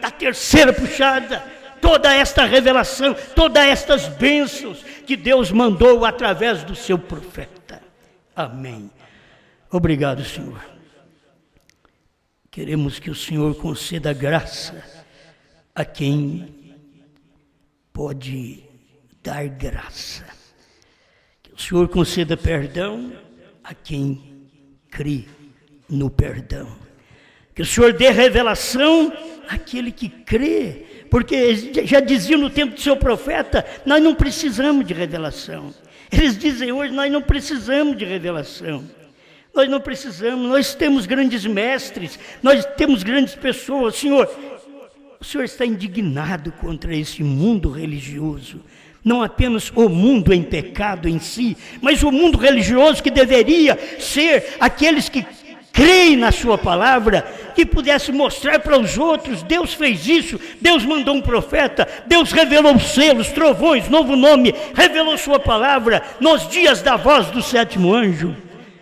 da terceira puxada. Toda esta revelação, todas estas bênçãos que Deus mandou através do seu profeta. Amém. Obrigado, Senhor. Queremos que o Senhor conceda graça a quem pode dar graça. Que o Senhor conceda perdão a quem crê no perdão. Que o Senhor dê revelação àquele que crê. Porque já diziam no tempo do seu profeta, nós não precisamos de revelação. Eles dizem hoje, nós não precisamos de revelação. Nós não precisamos, nós temos grandes mestres, nós temos grandes pessoas. Senhor, o Senhor está indignado contra esse mundo religioso. Não apenas o mundo em pecado em si, mas o mundo religioso que deveria ser aqueles que creem na sua palavra, que pudesse mostrar para os outros: Deus fez isso, Deus mandou um profeta, Deus revelou os selos, trovões, novo nome, revelou sua palavra nos dias da voz do sétimo anjo.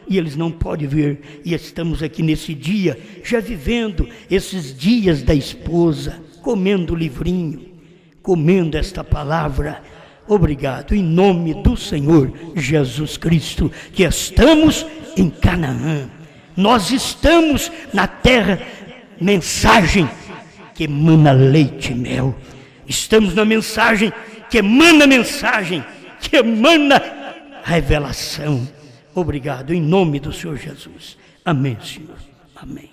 E eles não podem ver, e estamos aqui nesse dia, já vivendo esses dias da esposa, comendo o livrinho, comendo esta palavra. Obrigado, em nome do Senhor Jesus Cristo, que estamos em Canaã. Nós estamos na terra, mensagem que emana leite e mel. Estamos na mensagem que emana mensagem, que emana revelação. Obrigado, em nome do Senhor Jesus. Amém, Senhor. Amém.